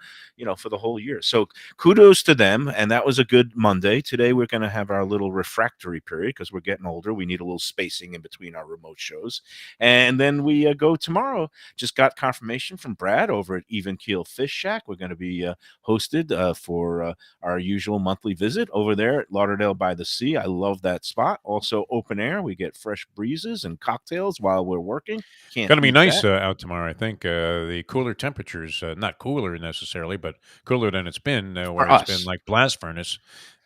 for the whole year. So kudos to them, and that was a good Monday. Today we're going to have our little refractory period because we're getting older. We need a little spacing in between our remote shows, and then we go tomorrow. Just got confirmation from Brad over at Even Keel Fish Shack. We're going to be hosted for our usual monthly visit over there at Lauderdale by the Sea. I love that spot. Also open air. We get fresh breezes and cocktails while we're working. Going to be nice out tomorrow. I think the cooler temperatures, not cooler necessarily, but cooler than it's been, where it's been like blast furnace.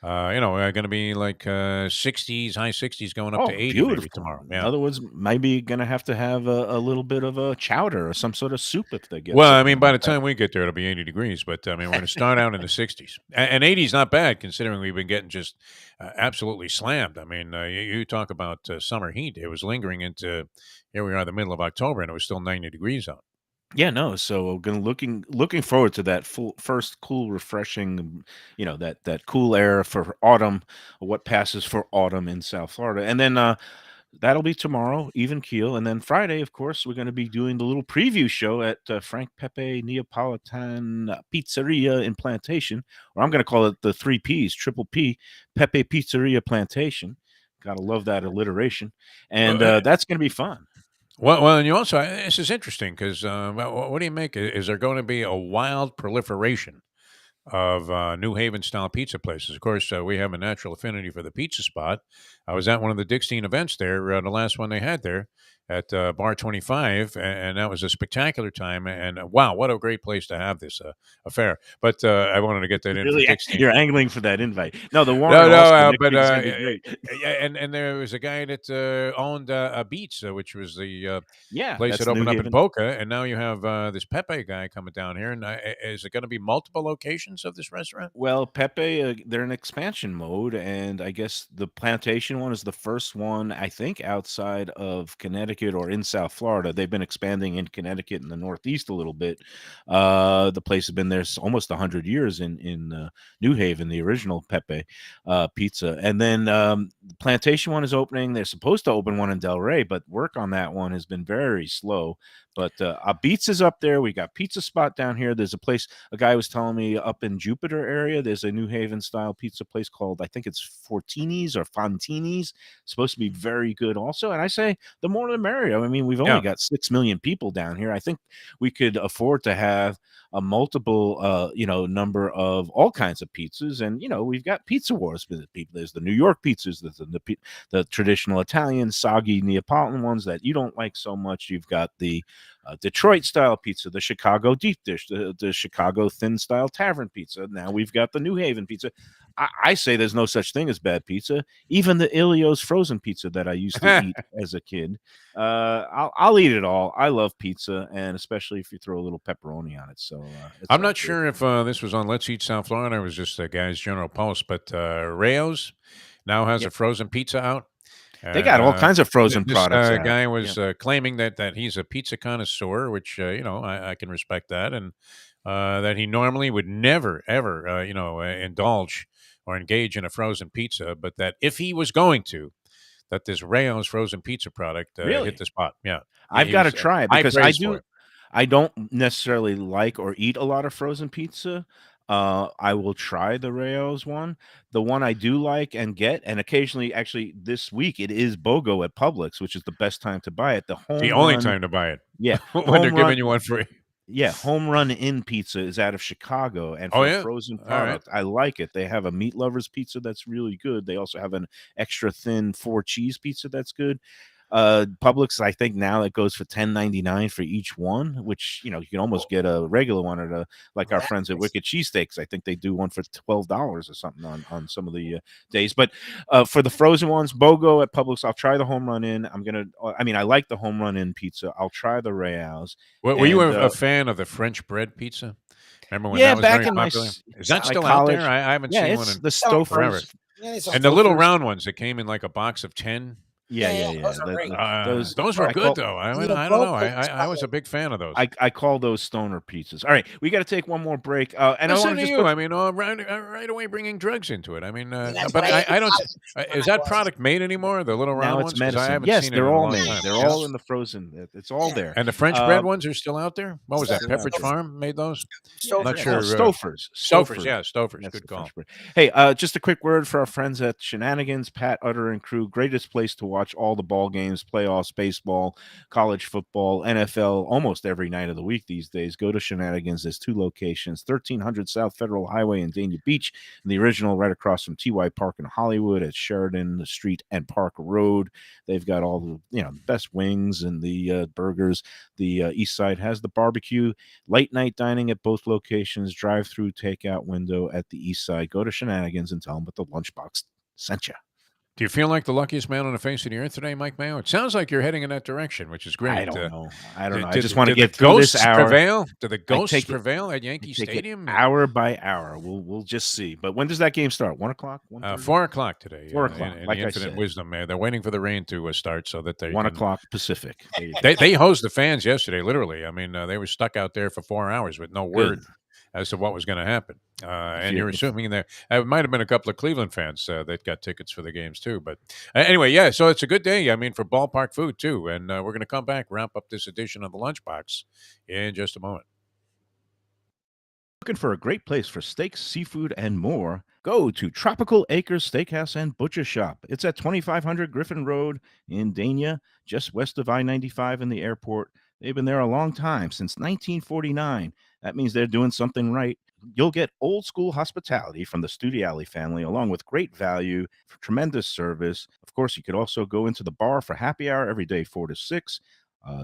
Going to be like 60s, high 60s, going up to 80 maybe tomorrow. In other words, maybe going to have a little bit of a chowder or some sort of soup if they get. Well, I mean, by the time we get there, it'll be 80 degrees. But I mean, we're going to start out in the 60s, and 80 is not bad considering we've been getting just absolutely slammed. I mean, you talk about summer heat; it was lingering into here we are, the middle of October, and it was still 90 degrees out. Yeah, no. So gonna looking forward to that full first cool, refreshing, that cool air for autumn, what passes for autumn in South Florida, and then that'll be tomorrow, even keel, and then Friday, of course, we're going to be doing the little preview show at Frank Pepe Neapolitan Pizzeria in Plantation, or I'm going to call it the three P's, triple P, Pepe Pizzeria Plantation. Gotta love that alliteration, and Well, that's going to be fun. and you also this is interesting because what do you make? Is there going to be a wild proliferation of New Haven style pizza places? Of course, we have a natural affinity for the pizza spot. I was at one of the Dickstein events there, the last one they had there at Bar 25, and that was a spectacular time. And wow, what a great place to have this affair. But I wanted to get that in for Really, Dickstein. you're angling for that invite. No, the No, Warren no, also next but week is going to be great. yeah, and there was a guy that owned a Beats, which was the Yeah, place that that's New opened up in Haven. Boca, and now you have this Pepe guy coming down here. And is it going to be multiple locations of this restaurant? Well, Pepe, they're in expansion mode, and I guess the plantation one is the first one, I think, outside of Connecticut or in South Florida. They've been expanding in Connecticut and the Northeast a little bit. The place has been there almost 100 years in New Haven, the original Pepe pizza. And then the plantation one is opening. They're supposed to open one in Del Rey, but work on that one has been very slow. But Beats is up there. We got Pizza Spot down here. There's a guy was telling me up in Jupiter area, there's a New Haven style pizza place called, I think it's Fortini's or Fontini's. Supposed to be very good also. And I say the more the merrier. I mean, we've only got 6 million people down here. I think we could afford to have a multiple, number of all kinds of pizzas. And, we've got pizza wars with people. There's the New York pizzas, the traditional Italian, soggy Neapolitan ones that you don't like so much. You've got the Detroit style pizza, the Chicago deep dish, the Chicago thin style tavern pizza. Now we've got the New Haven pizza. I say there's no such thing as bad pizza. Even the Ilio's frozen pizza that I used to eat as a kid, I'll eat it all. I love pizza, and especially if you throw a little pepperoni on it. So I'm not sure if this was on Let's Eat South Florida or it was just a guy's general post, but Rayo's now has a frozen pizza out. They got all kinds of frozen This products. guy was claiming that he's a pizza connoisseur, which I can respect that, and that he normally would never ever indulge or engage in a frozen pizza, but that if he was going to, that this Rayo's frozen pizza product Really? hit the spot. Yeah, I've got to try it high because praise for it. I don't necessarily like or eat a lot of frozen pizza. I will try the Rayo's one. The one I do like and get, and occasionally, actually, this week it is BOGO at Publix, which is the best time to buy it. The The home only run, time to buy it yeah, when they're home run, giving you one free. yeah, home run in pizza is out of Chicago, and Oh for a yeah, frozen all right. product, I like it. They have a meat lovers pizza that's really good. They also have an extra thin 4 cheese pizza that's good. Publix, I think now it goes for $10.99 for each one, which you can almost get a regular one at like our friends at Wicked Cheesesteaks. I think they do one for $12 or something on some of the days. But for the frozen ones, BOGO at Publix, I'll try the home run in. I like the home run in pizza. I'll try the Rayals. Were you a fan of the French bread pizza? Remember when Yeah, that was back very in my popular? Is that my still out there? college. I haven't Yeah, seen one it's in the forever. Stofers. Yeah, they sell And the little Stofers. round ones that came in like a box of 10. Yeah. Those are great. Those were I good call though. I You mean, know, I don't know. both I was a big fan of those. I call those stoner pizzas. All right, we got to take one more break. And I Listen want to to just you. I mean, right away bringing drugs into it. I mean, that's but what I I don't. when Is I that was. product made anymore? The little now round it's ones? Because I medicine. haven't Yes, seen it in they're a all long made. time. They're Yeah. all in the frozen. It's all Yeah. there. And the French bread ones are still out there. What was that? Stouffer's. Pepperidge Farm made those. Stouffer's. Not Yeah, sure. Stofers. Stouffer's, yeah, Stouffer's. That's Good the call. French bread. Hey, just a quick word for our friends at Shenanigans, Pat Utter and crew. Greatest place to watch all the ball games, playoffs, baseball, college football, NFL, almost every night of the week these days. Go to Shenanigans. There's 2 locations, 1300 South Federal Highway in Dania Beach, and the original right across from TY Park in Hollywood at Sheridan Street and Park Road. They've got all the best wings and the burgers. The East Side has the barbecue, late night dining at both locations, drive-through takeout window at the East Side. Go to Shenanigans and tell them that the Lunchbox sent you. Do you feel like the luckiest man on the face of the earth today, Mike Mayo? It sounds like you're heading in that direction, which is great. I don't know. I don't know. I Did, just want to did the get through this ghosts hour. prevail? Do the I ghosts take it- prevail at I Yankee take it Stadium? hour by hour. We'll just see. But when does that game start? 1 o'clock? 4 o'clock today. 4 o'clock, In like the I infinite said. wisdom, they're waiting for the rain to start so that they 1 can, o'clock Pacific. There you go. They hosed the fans yesterday, literally. I mean, they were stuck out there for 4 hours with no word Good. as to what was going to happen. And you- you're assuming there might have been a couple of Cleveland fans that got tickets for the games too. But anyway, yeah, so it's a good day. I mean, for ballpark food too. And we're going to come back, wrap up this edition of the Lunchbox in just a moment. Looking for a great place for steaks, seafood, and more? Go to Tropical Acres Steakhouse and Butcher Shop. It's at 2500 Griffin Road in Dania, just west of I-95 and the airport. They've been there a long time, since 1949. That means they're doing something right. You'll get old school hospitality from the Studiali family, along with great value, tremendous service. Of course, you could also go into the bar for happy hour every day, 4 to 6.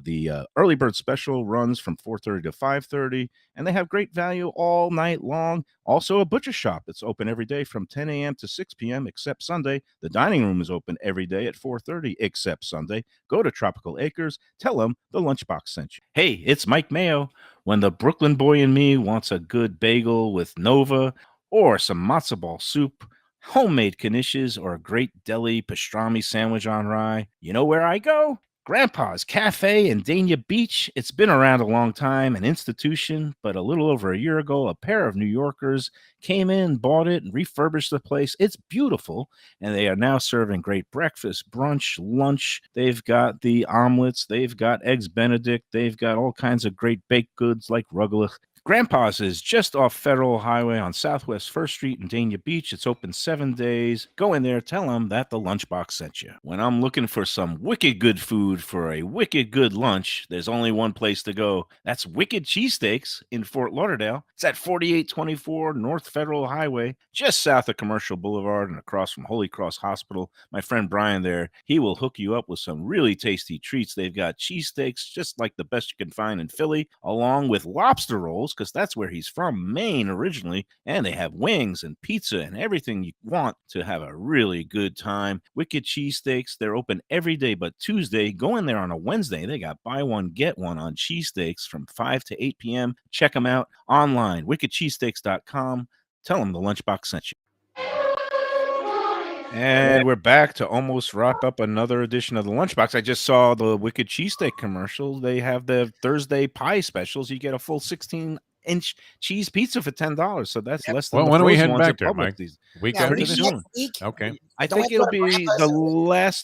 The early bird special runs from 4:30 to 5:30, and they have great value all night long. Also, a butcher shop that's open every day from 10 a.m. to 6 p.m. except Sunday. The dining room is open every day at 4:30 except Sunday. Go to Tropical Acres. Tell them the Lunchbox sent you. Hey, it's Mike Mayo. When the Brooklyn boy in me wants a good bagel with Nova or some matzo ball soup, homemade knishes, or a great deli pastrami sandwich on rye, you know where I go? Grandpa's Cafe in Dania Beach. It's been around a long time, an institution, but a little over a year ago, a pair of New Yorkers came in, bought it, and refurbished the place. It's beautiful, and they are now serving great breakfast, brunch, lunch. They've got the omelets. They've got eggs Benedict. They've got all kinds of great baked goods like rugelach. Grandpa's is just off Federal Highway on Southwest 1st Street in Dania Beach. It's open 7 days. Go in there, tell them that the Lunchbox sent you. When I'm looking for some wicked good food for a wicked good lunch, there's only one place to go. That's Wicked Cheesesteaks in Fort Lauderdale. It's at 4824 North Federal Highway, just south of Commercial Boulevard and across from Holy Cross Hospital. My friend Brian there, he will hook you up with some really tasty treats. They've got cheesesteaks, just like the best you can find in Philly, along with lobster rolls, because that's where he's from, Maine originally, and they have wings and pizza and everything you want to have a really good time. Wicked Cheesesteaks, they're open every day but Tuesday. Go in there on a Wednesday. They got buy one, get one on cheesesteaks from 5 to 8 p.m. Check them out online, wickedcheesesteaks.com. Tell them the Lunchbox sent you. And we're back to almost wrap up another edition of the Lunchbox. I just saw the Wicked Cheesesteak commercial. They have the Thursday pie specials. You get a full 16-inch cheese pizza for $10. So that's less than Well, the when are we frozen heading ones back at there, Publix Mike? these- Week Yeah, after pretty maybe this? soon. next week. Okay. I Don't think we it'll go to be Grandpa's?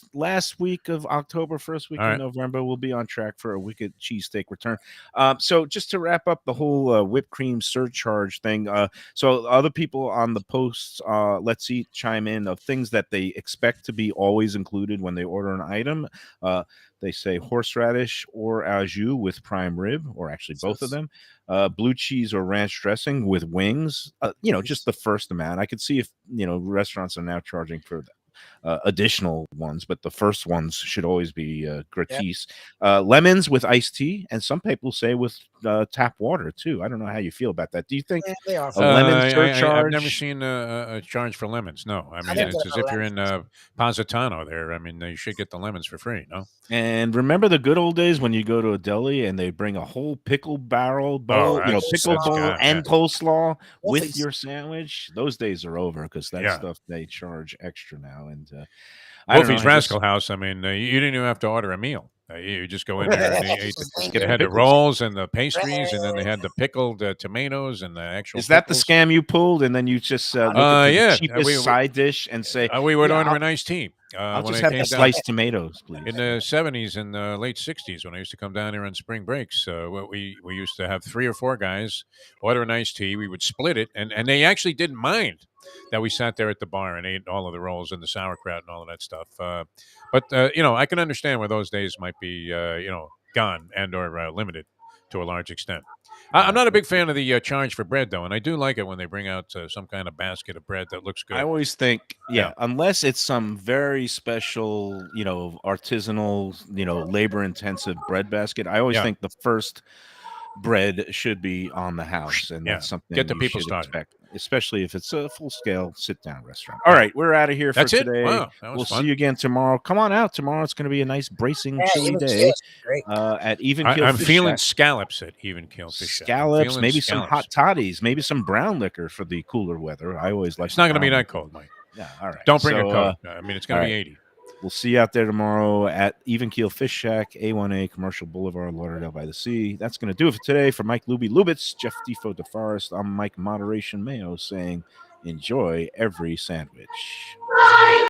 the last week of October, first week All of right. November. We'll be on track for a Wicked Cheesesteak return. So just to wrap up the whole whipped cream surcharge thing. So other people on the posts, let's see, chime in of things that they expect to be always included when they order an item. They say horseradish or au jus with prime rib, or actually both of them. Blue cheese or ranch dressing with wings. Just the first amount. I could see if restaurants are now charging for additional ones, but the first ones should always be gratis. Lemons with iced tea, and some people say with tap water too. I don't know how you feel about that. Do you think Yeah, they are. a lemon I've surcharge? never seen a charge for lemons. No, I mean, think it's they're as if you're in lemons. Positano there. I mean, you should get the lemons for free, no? And remember the good old days when you go to a deli and they bring a whole pickle barrel bowl, pickle that's bowl gone, and coleslaw with Wolfies. your sandwich. Those days are over because that Yeah. stuff they charge extra now. And I don't know, Wolfie's I Rascal House. I mean, you didn't even have to order a meal. You just go in there and they ate Just they get had the pickles. rolls and the pastries, and then they had the pickled tomatoes and the actual. Is that the pickles. scam you pulled, and then you just look at the yeah, cheapest side dish and say, we would "Yeah, order I'll- an iced tea. I'll When just I have came the down sliced tomatoes, please." in the 70s and the late 60s, when I used to come down here on spring breaks, we used to have 3 or 4 guys order an iced tea. We would split it, and they actually didn't mind that we sat there at the bar and ate all of the rolls and the sauerkraut and all of that stuff. But I can understand where those days might be gone and or limited to a large extent. I'm not a big fan of the charge for bread, though, and I do like it when they bring out some kind of basket of bread that looks good. I always think, Yeah. unless it's some very special, artisanal, labor-intensive bread basket, I always Yeah. think the first bread should be on the house, and Yeah. that's something Get the you people should started. expect. especially if it's a full-scale sit-down restaurant. All right, we're out of here for today. Wow, that was we'll fun. see you again tomorrow. Come on out tomorrow. It's going to be a nice, bracing, chilly Even day keel's great. at Even Keel I'm Fish feeling Shack. scallops at Even Keel Fish Shack. I'm Scallops, feeling maybe some hot scallops. toddies, maybe some brown liquor for the cooler weather. I always like. It's not going to be brown that liquor. cold, Mike. Yeah, all right. Don't bring a So, coat. I mean, it's going all to be right. 80. We'll see you out there tomorrow at Even Keel Fish Shack, A1A Commercial Boulevard, Lauderdale by the Sea. That's going to do it for today. For Mike Lubie Lubitz, Jeff Defo DeForest, I'm Mike Moderation Mayo saying enjoy every sandwich.